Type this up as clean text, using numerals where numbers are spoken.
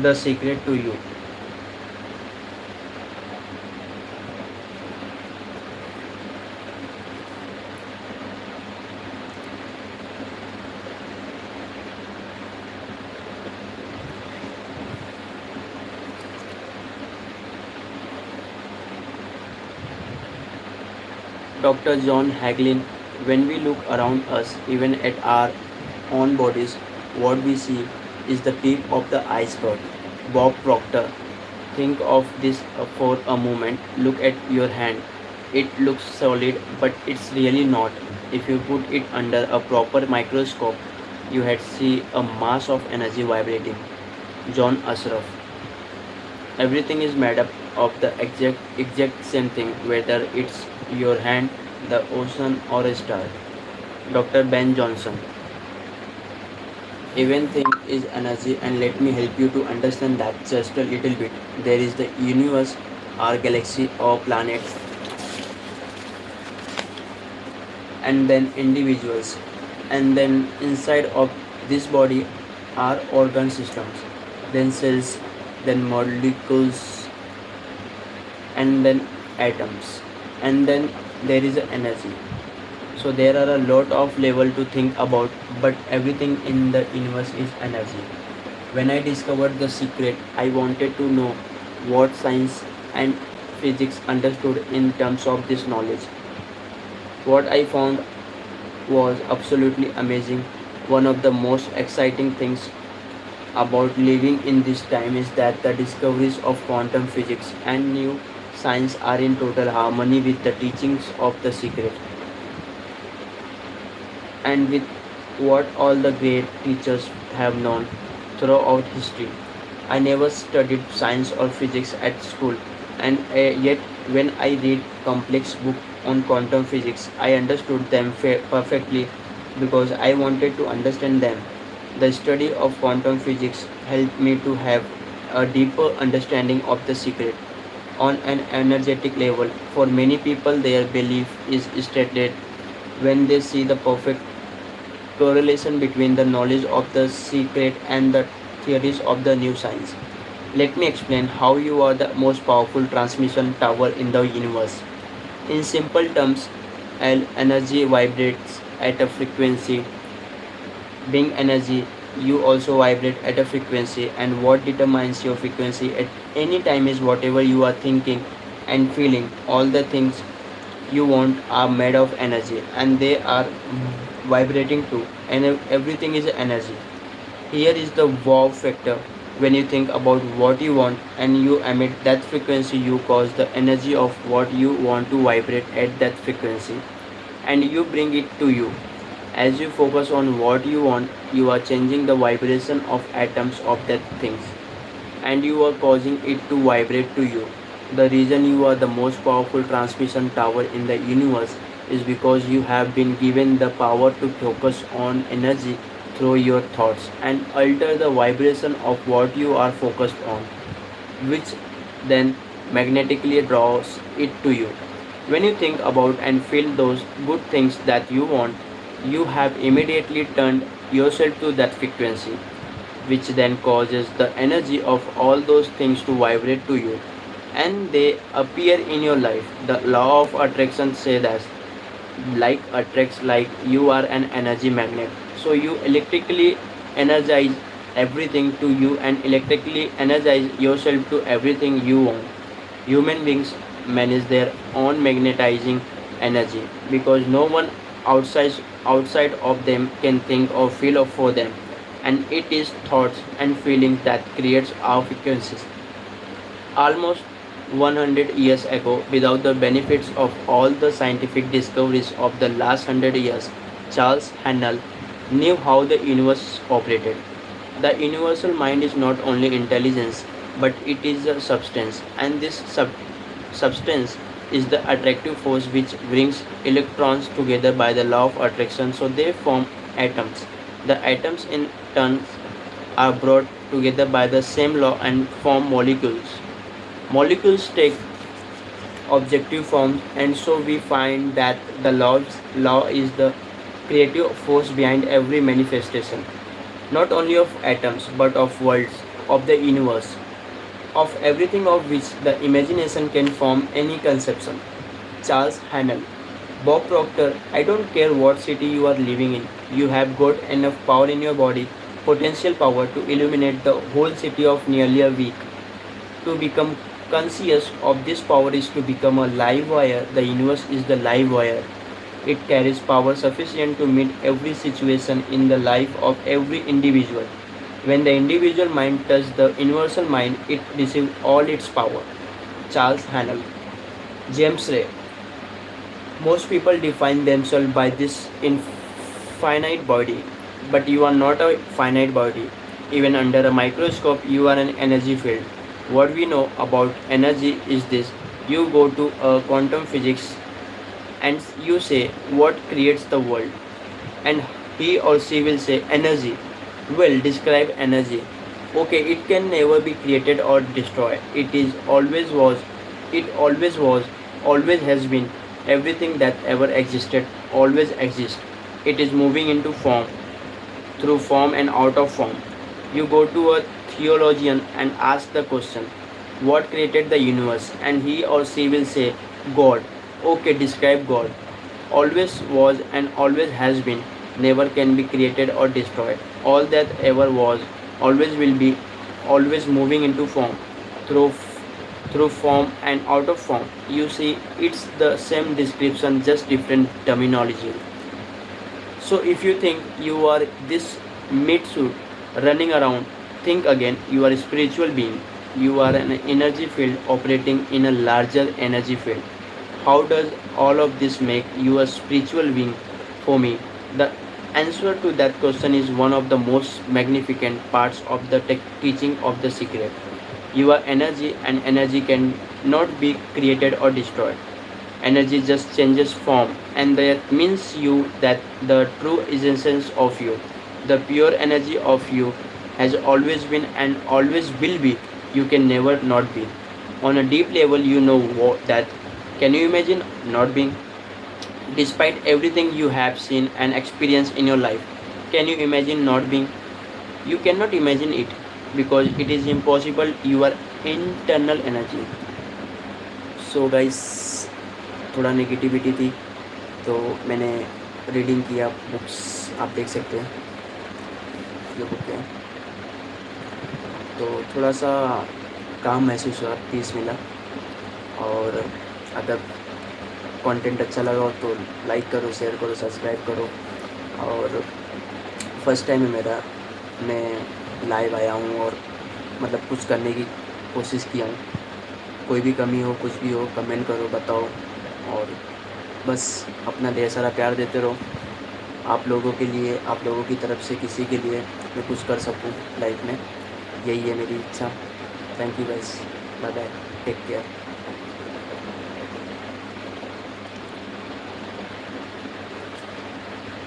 the secret to you. Dr. John Hagelin, when we look around us, even at our own bodies, what we see is the tip of the iceberg. Bob Proctor, think of this for a moment. Look at your hand. It looks solid, but it's really not. If you put it under a proper microscope, you had see a mass of energy vibrating. John Ashraf. Everything is made up of the exact same thing, whether it's your hand, the ocean, or a star. Dr. Ben Johnson. Everything is energy, and let me help you to understand that just a little bit. There is the universe, our galaxy, or planets, and then individuals, and then inside of this body are organ systems, then cells, then molecules, and then atoms, and then there is energy. So there are a lot of level to think about, but everything in the universe is energy. When I discovered the secret, I wanted to know what science and physics understood in terms of this knowledge. What I found was absolutely amazing. One of the most exciting things about living in this time is that the discoveries of quantum physics and new science are in total harmony with the teachings of the secret and with what all the great teachers have known throughout history. I never studied science or physics at school, and yet when I read complex books on quantum physics, I understood them perfectly because I wanted to understand them. The study of quantum physics helped me to have a deeper understanding of the secret on an energetic level. For many people, their belief is stated when they see the perfect correlation between the knowledge of the secret and the theories of the new science. Let me explain how you are the most powerful transmission tower in the universe. In simple terms, energy vibrates at a frequency. Being energy, you also vibrate at a frequency, and what determines your frequency at any time is whatever you are thinking and feeling. All the things you want are made of energy, and they are vibrating too, and everything is energy. Here is the wow factor. When you think about what you want and you emit that frequency, you cause the energy of what you want to vibrate at that frequency, and you bring it to you. As you focus on what you want, you are changing the vibration of atoms of that things, and you are causing it to vibrate to you. The reason you are the most powerful transmission tower in the universe is because you have been given the power to focus on energy through your thoughts and alter the vibration of what you are focused on, which then magnetically draws it to you. When you think about and feel those good things that you want, you have immediately turned yourself to that frequency, which then causes the energy of all those things to vibrate to you, and they appear in your life. The law of attraction says that like attracts like, you are an energy magnet. So you electrically energize everything to you and electrically energize yourself to everything you want. Human beings manage their own magnetizing energy because no one outside outside of them can think or feel for them, and it is thoughts and feelings that creates our frequencies. Almost 100 years ago, without the benefits of all the scientific discoveries of the last 100 years, Charles Hannell knew how the universe operated. The universal mind is not only intelligence, but it is a substance, and this substance is the attractive force which brings electrons together by the law of attraction, so they form atoms. The atoms in turn are brought together by the same law and form molecules. Molecules take objective forms, and so we find that the law is the creative force behind every manifestation, not only of atoms but of worlds. of the universe, of everything of which the imagination can form any conception. Charles Hannell. Bob Proctor, I don't care what city you are living in, you have got enough power in your body, potential power to illuminate the whole city of nearly a week. To become conscious of this power is to become a live wire. The universe is the live wire. It carries power sufficient to meet every situation in the life of every individual. When the individual mind touches the universal mind, it receives all its power. Charles Hannell. James Ray. Most people define themselves by this infinite body, but you are not a finite body. Even under a microscope, you are an energy field. What we know about energy is this: you go to a quantum physics and you say, what creates the world? And he or she will say, energy. Well, describe energy. Okay, it can never be created or destroyed. It always was, always has been. Everything that ever existed always exists. It is moving into form, through form and out of form. You go to a theologian and ask the question, what created the universe? And he or she will say, God. Okay, describe God. Always was and always has been, never can be created or destroyed. All that ever was, always will be, always moving into form, through through form and out of form. You see, it's the same description, just different terminology. So if you think you are this meat suit running around, think again. You are a spiritual being. You are an energy field operating in a larger energy field. How does all of this make you a spiritual being? For me, the answer to that question is one of the most magnificent parts of the teaching of the secret. You are energy, and energy can not be created or destroyed. Energy just changes form, and that means you that the true essence of you, the pure energy of you, has always been and always will be. You can never not be. On a deep level, you know that. Can you imagine not being? Despite everything you have seen and experienced in your life, can you imagine not being? You cannot imagine it because it is impossible. You are internal energy. So guys, थोड़ा negativity थी तो मैंने reading किया books, आप देख सकते हैं ये बुक है। तो थोड़ा सा काम महसूस हुआ, पीस मिला। और अगर कंटेंट अच्छा लगा हो तो लाइक करो, शेयर करो, सब्सक्राइब करो। और फर्स्ट टाइम है मेरा, मैं लाइव आया हूँ और मतलब कुछ करने की कोशिश किया हूँ। कोई भी कमी हो, कुछ भी हो, कमेंट करो, बताओ। और बस अपना ढेर सारा प्यार देते रहो। आप लोगों के लिए, आप लोगों की तरफ से किसी के लिए मैं कुछ कर सकूं लाइफ में, यही है मेरी इच्छा। Thank you guys, bye bye, take care.